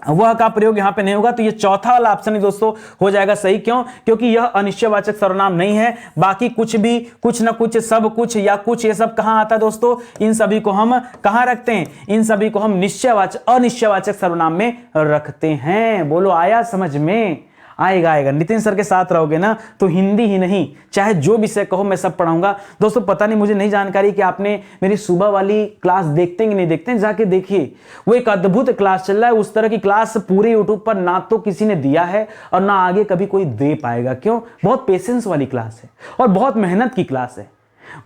Speaker 1: वह का प्रयोग यहां पे नहीं होगा। तो ये चौथा वाला ऑप्शन ही दोस्तों हो जाएगा सही। क्यों? क्योंकि यह अनिश्चयवाचक सर्वनाम नहीं है। बाकी कुछ भी, कुछ ना कुछ, सब कुछ या कुछ, ये सब कहां आता है दोस्तों, इन सभी को हम कहां रखते हैं, इन सभी को हम अनिश्चयवाचक सर्वनाम में रखते हैं। बोलो आया समझ में? आएगा आएगा। नितिन सर के साथ रहोगे ना तो हिंदी ही नहीं, चाहे जो विषय कहो मैं सब पढ़ाऊंगा। दोस्तों पता नहीं, मुझे नहीं जानकारी कि आपने मेरी सुबह वाली क्लास देखते हैं कि नहीं देखते हैं, जाके देखिए, वो एक अद्भुत क्लास चल रहा है। उस तरह की क्लास पूरे यूट्यूब पर ना तो किसी ने दिया है और ना आगे कभी कोई दे पाएगा। क्यों? बहुत पेशेंस वाली क्लास है और बहुत मेहनत की क्लास है,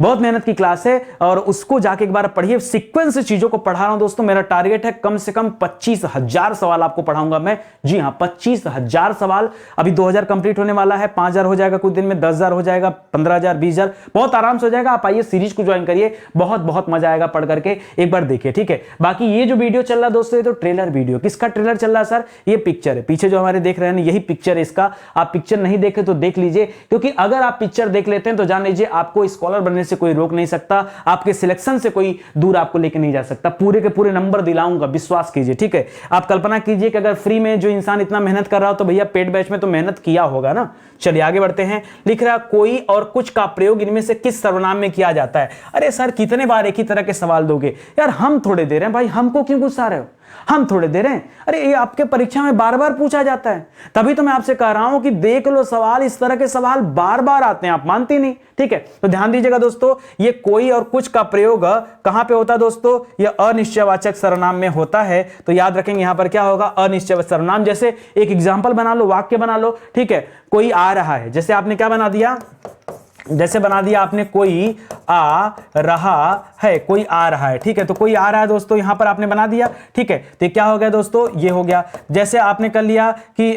Speaker 1: बहुत मेहनत की क्लास है, और उसको जाके एक बार पढ़िए। सीक्वेंस से चीजों को पढ़ा रहा हूं दोस्तों। मेरा टारगेट है कम से कम 25,000 सवाल आपको पढ़ाऊंगा मैं। जी हां, 25,000 सवाल। अभी 2,000 कंप्लीट होने वाला है, 5,000 हो जाएगा कुछ दिन में, 10,000 हो जाएगा, 15,000, 20,000, बहुत आराम से हो जाएगा। आप आइए सीरीज को ज्वाइन करिए, बहुत बहुत मजा आएगा पढ़ करके, एक बार देखिए, ठीक है। बाकी ये जो वीडियो चल रहा है दोस्तों, ये तो ट्रेलर वीडियो। किसका ट्रेलर चल रहा है सर? ये पिक्चर है पीछे जो हमारे देख रहे हैं, यही पिक्चर है इसका। आप पिक्चर नहीं देखे तो देख लीजिए, क्योंकि अगर आप पिक्चर देख लेते हैं तो जान लीजिए आपको स्कॉलर बनने से कोई रोक नहीं सकता, आपके सिलेक्शन से कोई दूर आपको लेके नहीं जा सकता। पूरे के पूरे नंबर दिलाऊंगा, विश्वास कीजिए, ठीक है। आप कल्पना कीजिए कि अगर फ्री में जो इंसान इतना मेहनत कर रहा हो तो भैया पेड बैच में तो मेहनत किया होगा ना। चलिए आगे बढ़ते हैं। लिख रहा कोई और कुछ का प्रयोग इनमें से किस सर्वनाम में किया जाता है। अरे सर कितने बार एक ही तरह के सवाल दोगे यार, हम थोड़े दे रहे हैं भाई, हमको क्यों गुस्सा रहे हो, हम थोड़े दे रहे हैं। अरे ये आपके परीक्षा में बार बार पूछा जाता है, तभी तो मैं आपसे कह रहा हूं कि देख लो सवाल, इस तरह के सवाल बार बार आते हैं, आप मानते नहीं, ठीक है। तो ध्यान दीजिएगा दोस्तों, ये कोई और कुछ का प्रयोग कहां पे होता है दोस्तों, ये अनिश्चयवाचक सर्वनाम में होता है। तो याद रखेंगे यहां पर क्या होगा, अनिश्चयवाचक सर्वनाम। जैसे एक एग्जांपल बना लो, वाक्य बना लो, ठीक है। कोई आ रहा है, जैसे आपने क्या बना दिया, जैसे बना दिया आपने कोई आ रहा है, कोई आ रहा है, ठीक है। तो कोई आ रहा है दोस्तों, यहां पर आपने बना दिया, ठीक है। तो क्या हो गया दोस्तों, ये हो गया। जैसे आपने कर लिया कि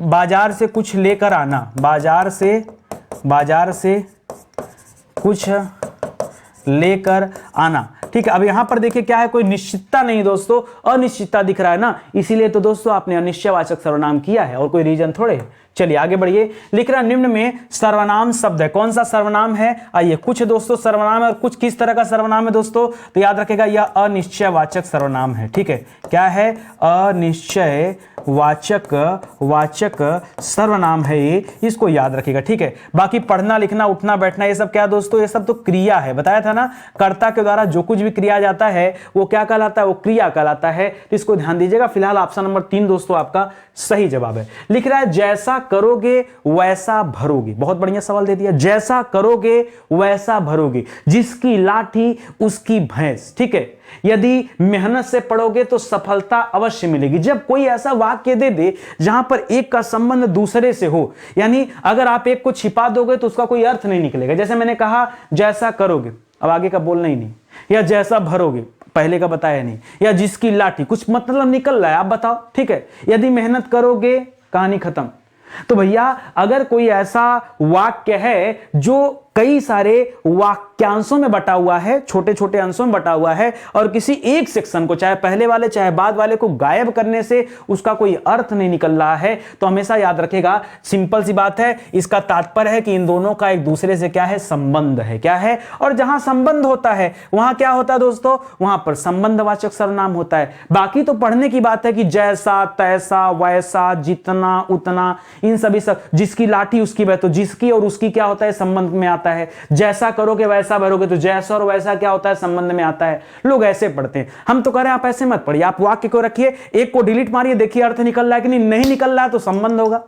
Speaker 1: बाजार से कुछ लेकर आना, बाजार से कुछ लेकर आना, ठीक है। अब यहां पर देखिए क्या है, कोई निश्चितता नहीं दोस्तों, अनिश्चितता दिख रहा है ना, इसीलिए तो दोस्तों आपने अनिश्चयवाचक सर्वनाम किया है, और कोई रीजन थोड़े है। चलिए आगे बढ़िए। लिख रहा निम्न में सर्वनाम शब्द है, कौन सा सर्वनाम है? आइए, कुछ दोस्तों सर्वनाम है और कुछ किस तरह का सर्वनाम है दोस्तों, तो याद रखेगा यह अनिश्चयवाचक सर्वनाम है, ठीक है। क्या है? अनिश्चयवाचक सर्वनाम है ये, इसको याद रखिएगा, ठीक है। बाकी पढ़ना लिखना उठना बैठना ये सब क्या दोस्तों, ये सब तो क्रिया है, बताया था ना, कर्ता के द्वारा जो कुछ भी क्रिया जाता है वो क्या कहलाता है, वो क्रिया कहलाता है। तो इसको ध्यान दीजिएगा। फिलहाल ऑप्शन नंबर 3 दोस्तों आपका सही जवाब है। लिख रहा है जैसा करोगे वैसा भरोगे। बहुत बढ़िया सवाल दे दिया, जैसा करोगे वैसा भरोगे, जिसकी लाठी उसकी भैंस। ठीक है, यदि मेहनत से पढ़ोगे तो सफलता अवश्य मिलेगी। जब कोई ऐसा वाक्य दे दे जहां पर एक का संबंध दूसरे से हो, यानी अगर आप एक को छिपा दोगे तो उसका कोई अर्थ नहीं निकलेगा। जैसे मैंने कहा जैसा करोगे, अब आगे का बोलना ही नहीं, या जैसा भरोगे, पहले का बताया नहीं, या जिसकी लाठी, कुछ मतलब निकल रहा है, आप बताओ। ठीक है, यदि मेहनत करोगे, कहानी खत्म। तो भैया अगर कोई ऐसा वाक्य है जो कई सारे वाक्यांशों में बटा हुआ है, छोटे छोटे अंशों में बटा हुआ है, और किसी एक सेक्शन को, चाहे पहले वाले चाहे बाद वाले को गायब करने से उसका कोई अर्थ नहीं निकल रहा है, तो हमेशा याद रखेगा, सिंपल सी बात है, इसका तात्पर्य है कि इन दोनों का एक दूसरे से क्या है, संबंध है। क्या है? और जहां संबंध होता है वहां क्या होता है दोस्तों, वहां पर संबंधवाचक सर्वनाम होता है। बाकी तो पढ़ने की बात है कि जैसा, तैसा, वैसा, जितना, उतना, इन सभी सब, जिसकी लाठी उसकी वह, तो जिसकी और उसकी क्या होता है, संबंध में आता है। जैसा करोगे वैसा भरोगे, तो जैसा और वैसा क्या होता है, संबंध में आता है। लोग ऐसे पढ़ते हैं, हम तो कह रहे हैं आप ऐसे मत पढ़िए, आप वाक्य को रखिए, एक को डिलीट मारिए, देखिए अर्थ निकल रहा है कि नहीं निकल रहा है तो संबंध होगा,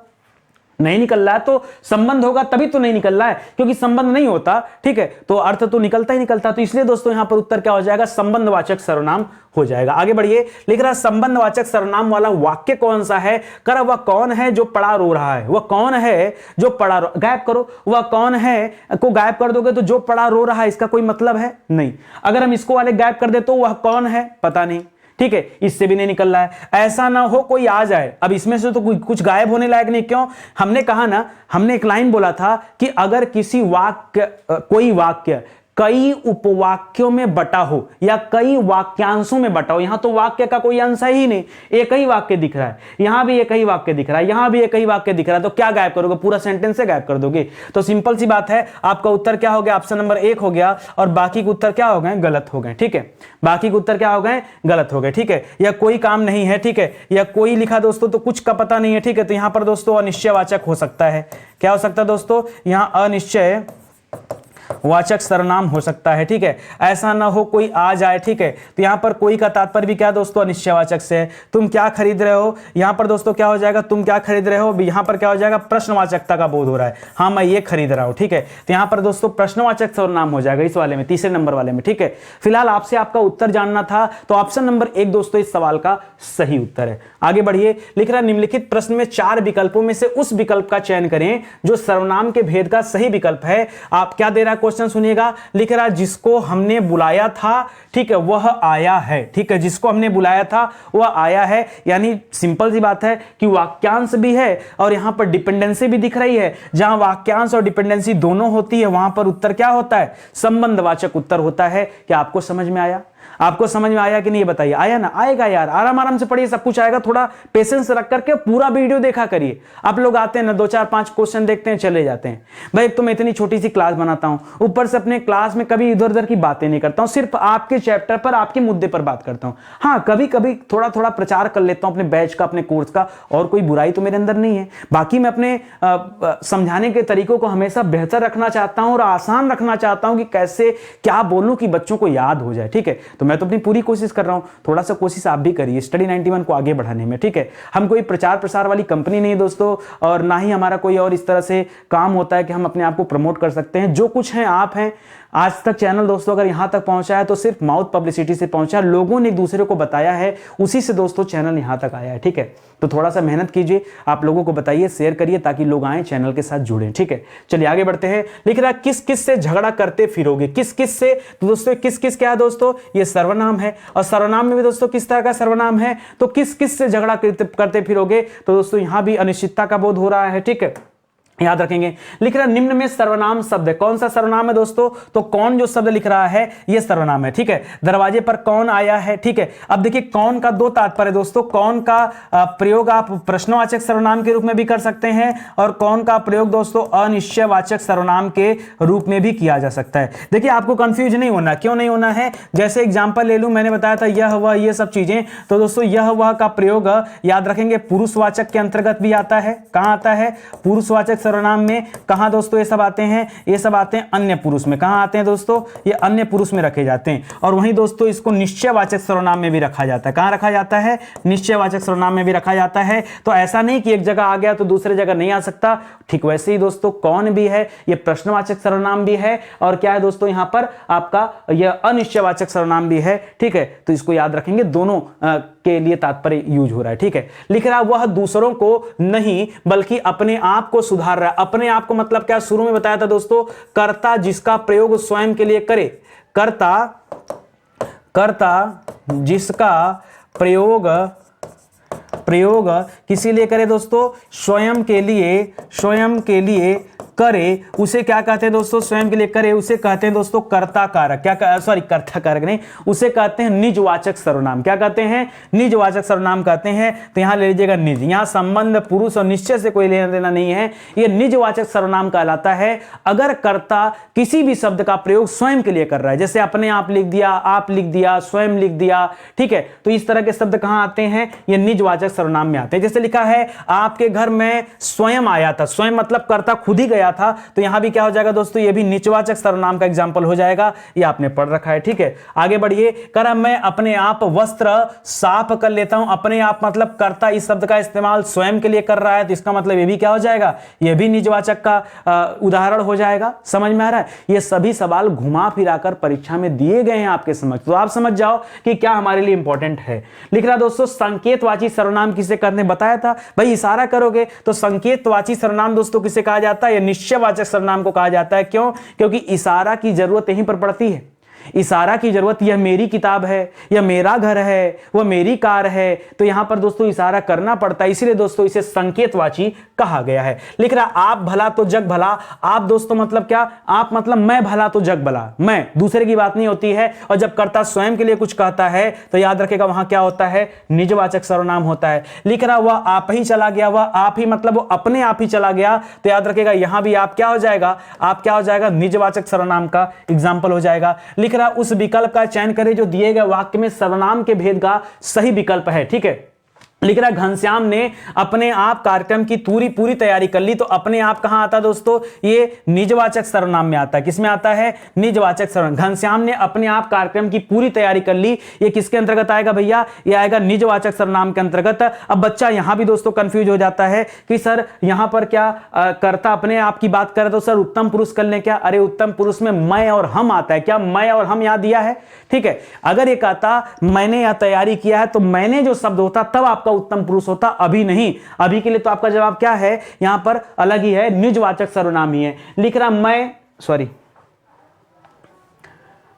Speaker 1: नहीं निकल रहा है तो संबंध होगा, तभी तो नहीं निकल रहा है, क्योंकि संबंध नहीं होता, ठीक है, तो अर्थ तो निकलता ही निकलता। तो इसलिए दोस्तों यहां पर उत्तर क्या हो जाएगा, संबंधवाचक सर्वनाम हो जाएगा। आगे बढ़िए, लिख रहा संबंधवाचक सर्वनाम वाला वाक्य कौन सा है, कर वह कौन है जो पड़ा रो रहा है, वह कौन है जो पड़ा रो, गायब करो, वह कौन है को गायब कर दोगे तो जो पड़ा रो रहा है, इसका कोई मतलब है नहीं। अगर हम इसको वाले गायब कर दे तो वह कौन है, पता नहीं, ठीक है, इससे भी नहीं निकल रहा है। ऐसा ना हो कोई आ जाए, अब इसमें से तो कुछ गायब होने लायक नहीं, क्यों, हमने कहा ना, हमने एक लाइन बोला था कि अगर किसी वाक्य, कोई वाक्य कई उपवाक्यों में बटा हो या कई वाक्यांशों में बटा हो, यहां तो वाक्य का कोई अंश ही नहीं, एक ही वाक्य दिख रहा है, यहां भी एक ही वाक्य दिख रहा है, यहां भी एक ही वाक्य दिख रहा है, तो क्या गायब करोगे, पूरा सेंटेंस से गायब कर दोगे। तो सिंपल सी बात है, आपका उत्तर क्या हो गया, ऑप्शन नंबर 1 हो गया, और बाकी के उत्तर क्या हो गए, गलत हो गए। ठीक है, बाकी के उत्तर क्या हो गए, गलत हो गए। ठीक है, या कोई काम नहीं है, ठीक है, या कोई लिखा दोस्तों तो कुछ का पता नहीं है, ठीक है, तो यहां पर दोस्तों अनिश्चयवाचक हो सकता है। क्या हो सकता है दोस्तों, यहां अनिश्चय वाचक सर्वनाम हो सकता है। ठीक है, ऐसा ना हो कोई आ जाए, ठीक है, तो यहां पर कोई का तात्पर्य भी क्या दोस्तों, अनिश्चयवाचक से है। तुम क्या खरीद रहे हो, यहां पर दोस्तों क्या हो जाएगा, तुम क्या खरीद रहे हो, यहां पर क्या हो जाएगा, प्रश्नवाचकता का बोध हो रहा है, हाँ मैं ये खरीद रहा हूं। ठीक है, तो यहां पर दोस्तों प्रश्नवाचक सर्वनाम हो जाएगा इस वाले में, तीसरे नंबर वाले में। ठीक है, फिलहाल आपसे आपका उत्तर जानना था, तो ऑप्शन नंबर 1 दोस्तों इस सवाल का सही उत्तर है। आगे बढ़िए, लिख रहा निम्नलिखित प्रश्न में 4 विकल्पों में से उस विकल्प का चयन करें जो सर्वनाम के भेद का सही विकल्प है। आप क्या दे रहा है क्वेश्चन, सुनिएगा, लिख रहा जिसको हमने बुलाया था, ठीक है, वह आया है। ठीक है, जिसको हमने बुलाया था वह आया है, यानी सिंपल सी बात है कि वाक्यांश भी है और यहां पर डिपेंडेंसी भी दिख रही है। जहां वाक्यांश और डिपेंडेंसी दोनों होती है वहां पर उत्तर क्या होता है, संबंधवाचक उत्तर होता है। क्या आपको समझ में आया, आपको समझ में आया कि नहीं, बताइए, आया ना, आएगा यार, आराम आराम से पढ़िए, सब कुछ आएगा, थोड़ा पेशेंस रख करके पूरा वीडियो देखा करिए। आप लोग आते हैं ना, 2-4-5 क्वेश्चन देखते हैं, चले जाते हैं। भाई एक तो मैं इतनी छोटी सी क्लास बनाता हूं, ऊपर से अपने क्लास में कभी इधर उधर की बातें नहीं करता हूं, सिर्फ आपके चैप्टर पर, आपके मुद्दे पर बात करता हूं। हाँ, कभी कभी थोड़ा थोड़ा प्रचार कर लेता हूं अपने बैच का, अपने कोर्स का, और कोई बुराई तो मेरे अंदर नहीं है। बाकी मैं अपने समझाने के तरीकों को हमेशा बेहतर रखना चाहता हूं और आसान रखना चाहता हूं कि कैसे क्या बोलूं कि बच्चों को याद हो जाए। ठीक है, तो मैं तो अपनी पूरी कोशिश कर रहा हूं, थोड़ा सा कोशिश आप भी करिए स्टडी 91 को आगे बढ़ाने में। ठीक है, हम कोई प्रचार प्रसार वाली कंपनी नहीं दोस्तों, और ना ही हमारा कोई और इस तरह से काम होता है कि हम अपने आप को प्रमोट कर सकते हैं। जो कुछ है आप हैं। आज तक चैनल दोस्तों अगर यहां तक पहुंचा है तो सिर्फ माउथ पब्लिसिटी से पहुंचा, लोगों ने एक दूसरे को बताया है, उसी से दोस्तों चैनल यहां तक आया है। ठीक है, तो थोड़ा सा मेहनत कीजिए, आप लोगों को बताइए, शेयर करिए ताकि लोग आए चैनल के साथ जुड़ें। ठीक है, चलिए आगे बढ़ते हैं। लिख रहा किस किस से झगड़ा करते फिरोगे, किस किस से, तो दोस्तों किस किस क्या है दोस्तों, ये सर्वनाम है, और सर्वनाम में भी दोस्तों किस तरह का सर्वनाम है, तो किस किस से झगड़ा करते फिरोगे, तो दोस्तों यहां भी अनिश्चितता का बोध हो रहा है। ठीक है, याद रखेंगे। लिख रहा निम्न में सर्वनाम शब्द है, कौन सा सर्वनाम है दोस्तों, तो कौन जो शब्द लिख रहा है यह सर्वनाम है। ठीक है, दरवाजे पर कौन आया है। ठीक है, अब देखिए कौन का 2 तात्पर्य है दोस्तों, कौन का प्रयोग आप प्रश्नवाचक सर्वनाम के रूप में भी कर सकते हैं, और कौन का प्रयोग दोस्तों अनिश्चयवाचक सर्वनाम के रूप में भी किया जा सकता है। देखिए आपको कंफ्यूज नहीं होना, क्यों नहीं होना है, जैसे एग्जांपल ले लूं, मैंने बताया था यह वह ये सब चीजें, तो दोस्तों यह वह का प्रयोग याद रखेंगे पुरुषवाचक के अंतर्गत भी आता है। कहां आता है, पुरुषवाचक सर्वनाम में कहां दोस्तों ये सब आते हैं, ये सब आते हैं अन्य पुरुष में। कहां आते हैं दोस्तों, ये अन्य पुरुष में रखे जाते हैं। और वहीं दोस्तों इसको निश्चयवाचक सर्वनाम में भी रखा जाता है। कहां रखा जाता है, निश्चयवाचक सर्वनाम में भी रखा जाता है। तो ऐसा नहीं कि एक जगह आ गया तो दूसरे जगह नहीं आ सकता। ठीक वैसे ही दोस्तों कौन भी है, ये प्रश्नवाचक सर्वनाम भी है, और क्या है दोस्तों यहां पर आपका यह अनिश्चयवाचक सर्वनाम भी है। ठीक है, तो इसको याद रखेंगे, दोनों के लिए तात्पर्य यूज हो रहा है। ठीक है, लिख रहा वह दूसरों को नहीं बल्कि अपने आप को सुधार रहा है। अपने आप को मतलब क्या, शुरू में बताया था दोस्तों, कर्ता जिसका प्रयोग स्वयं के लिए करे। कर्ता जिसका प्रयोग किसी लिए करे दोस्तों, स्वयं के लिए करे, उसे क्या कहते हैं दोस्तों, स्वयं के लिए करे उसे कहते हैं दोस्तों कर्ता कारक। क्या सॉरी, कर्ता कारक नहीं, उसे कहते हैं निजवाचक सर्वनाम। क्या कहते हैं, निजवाचक सर्वनाम कहते हैं। तो यहां ले लीजिएगा निज, यहां संबंध पुरुष और निश्चय से कोई लेना देना नहीं है, यह निजवाचक सर्वनाम कहलाता है अगर कर्ता किसी भी शब्द का प्रयोग स्वयं के लिए कर रहा है। जैसे अपने आप लिख दिया, आप लिख दिया, स्वयं लिख दिया। ठीक है, तो इस तरह के शब्द कहां आते हैं, ये निजवाचक सर्वनाम में आते हैं। जैसे लिखा है आपके घर में स्वयं आया था, स्वयं मतलब कर्ता खुद ही गया था, तो यहां भी क्या हो जाएगा दोस्तों, ये भी निजवाचक सर्वनाम का एग्जांपल हो जाएगा। ये आपने पढ़ रखा है। ठीक है, आगे बढ़िए। कह मैं अपने आप वस्त्र साफ कर लेता हूं। अपने आप मतलब कर्ता इस शब्द का इस्तेमाल स्वयं के लिए कर रहा है, तो इसका मतलब ये भी क्या हो जाएगा, ये भी निजवाचक का उदाहरण हो जाएगा। समझ में आ रहा है, ये सभी सवाल घुमा फिराकर परीक्षा में दिए गए हैं आपके समक्ष, तो आप समझ जाओ कि क्या हमारे लिए इंपॉर्टेंट है। लिख रहा दोस्तों संकेतवाची सर्वनाम किसे कहते हैं, बताया था भाई, इशारा करोगे तो संकेतवाची सर्वनाम दोस्तों किसे कहा जाता है, निश्चयवाचक सर्वनाम को कहा जाता है। क्यों, क्योंकि इशारा की जरूरत यहीं पर पड़ती है। इशारा की जरूरत, यह मेरी किताब है, यह मेरा घर है, वह मेरी कार है, तो यहां पर दोस्तों इशारा करना पड़ता है, इसलिए दोस्तों इसे संकेतवाची कहा गया है। लिख रहा आप भला तो जग भला। आप दोस्तों मतलब क्या, आप मतलब मैं भला तो जग भला, मैं, दूसरे की बात नहीं होती है। और जब कर्ता स्वयं के लिए कुछ कहता है तो याद रखेगा वहां क्या होता है, निजवाचक सर्वनाम होता है। लिख रहा वह आप ही चला गया, वह आप ही मतलब वो अपने आप ही चला गया, तो याद रखेगा यहां भी आप क्या हो जाएगा, आप क्या हो जाएगा, निजवाचक सर्वनाम का एग्जाम्पल हो जाएगा। लिख रहा उस विकल्प का चयन करें जो दिए गए वाक्य में सर्वनाम के भेद का सही विकल्प है। ठीक है, लिख रहा घनश्याम ने अपने आप कार्यक्रम की पूरी तैयारी कर ली। तो अपने आप कहां आता है दोस्तों, ये निजवाचक सर्वनाम में आता है। किसमें आता है, निजवाचक सर्वनाम। घनश्याम ने अपने आप कार्यक्रम की पूरी तैयारी कर ली, ये किसके अंतर्गत आएगा भैया, ये आएगा निजवाचक सर्वनाम के अंतर्गत। अब बच्चा यहां भी दोस्तों कंफ्यूज हो जाता है कि सर यहां पर क्या कर्ता अपने आप की बात करे तो सर उत्तम पुरुष कर ले क्या, अरे उत्तम पुरुष में मैं और हम आता है, क्या मैं और हम यहां दिया है। ठीक है, अगर ये कहता मैंने यह तैयारी किया है तो मैंने जो शब्द होता तब आपका उत्तम पुरुष होता, अभी नहीं। अभी के लिए तो आपका जवाब क्या है, यहां पर अलग ही है, निजवाचक सर्वनाम ही है। लिख रहा मैं, सॉरी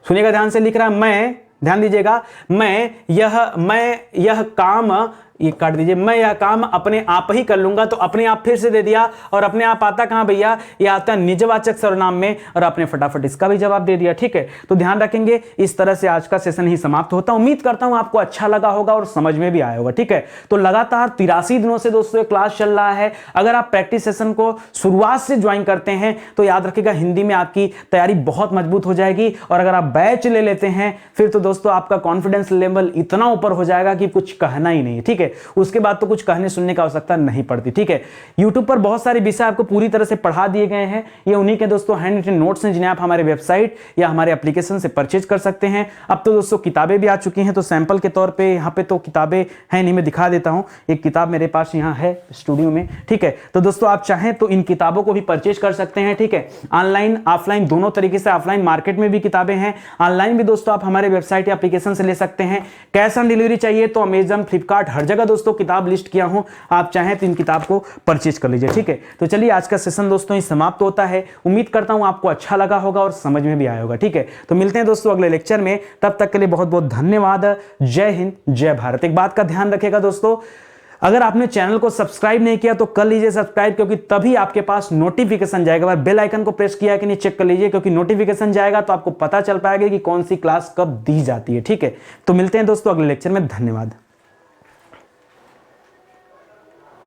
Speaker 1: सुनिएगा ध्यान से, लिख रहा मैं, ध्यान दीजिएगा, मैं यह काम, ये काट दीजिए, मैं यह काम अपने आप ही कर लूंगा। तो अपने आप फिर से दे दिया, और अपने आप आता कहां भैया, ये आता है निजवाचक सर्वनाम में, और आपने फटाफट इसका भी जवाब दे दिया। ठीक है, तो ध्यान रखेंगे। इस तरह से आज का सेशन ही समाप्त होता है। उम्मीद करता हूं आपको अच्छा लगा होगा और समझ में भी आया होगा। ठीक है, तो लगातार 83 दिनों से दोस्तों क्लास चल रहा है। अगर आप प्रैक्टिस सेशन को शुरुआत से ज्वाइन करते हैं तो याद रखिएगा हिंदी में आपकी तैयारी बहुत मजबूत हो जाएगी। और अगर आप बैच ले लेते हैं फिर तो दोस्तों आपका कॉन्फिडेंस लेवल इतना ऊपर हो जाएगा कि कुछ कहना ही नहीं। ठीक है, उसके बाद तो कुछ कहने सुनने का आवश्यकता नहीं पड़ती। ठीक है, YouTube पर बहुत सारे विषय आपको पूरी तरह से पढ़ा दिए गए हैं। ये उन्हीं के दोस्तों हैंड रिटन नोट्स हैं जिन्हें आप हमारे वेबसाइट या हमारे एप्लीकेशन से परचेज कर सकते हैं। अब तो दोस्तों किताबें भी आ चुकी हैं, तो सैंपल के तौर पे यहाँ पे तो किताबें हैं नहीं, मैं दिखा देता हूँ। एक किताब मेरे पास यहाँ है स्टूडियो में। ठीक है, तो दोस्तों आप चाहें तो इन किताबों को भी परचेज कर सकते हैं। ठीक है, ऑनलाइन ऑफलाइन दोनों तरीके से, ऑफलाइन मार्केट में भी किताबें हैं, ऑनलाइन भी दोस्तों आप हमारे वेबसाइट या एप्लीकेशन से ले सकते हैं। कैश ऑन डिलीवरी चाहिए तो अमेजन, फ्लिपकार्ट, हर जगह दोस्तों किताब लिस्ट किया हूं, आप चाहें तो इन किताब को परचेज कर लीजिए। ठीक है, तो चलिए आज का सेशन दोस्तों समाप्त होता है। उम्मीद करता हूं आपको अच्छा लगा होगा और समझ में भी आया होगा। ठीक है, तो मिलते हैं दोस्तों अगले लेक्चर में, तब तक के लिए बहुत बहुत धन्यवाद। जय हिंद, जय भारत। एक बात का ध्यान रखिएगा दोस्तों, अगर आपने चैनल को सब्सक्राइब नहीं किया तो कर लीजिए सब्सक्राइब, क्योंकि तभी आपके पास नोटिफिकेशन जाएगा। बेल आइकन को प्रेस किया कि नहीं चेक कर लीजिए, क्योंकि नोटिफिकेशन जाएगा तो आपको पता चल पाएगा कि कौन सी क्लास कब दी जाती है। ठीक है, तो मिलते हैं दोस्तों अगले लेक्चर में। धन्यवाद।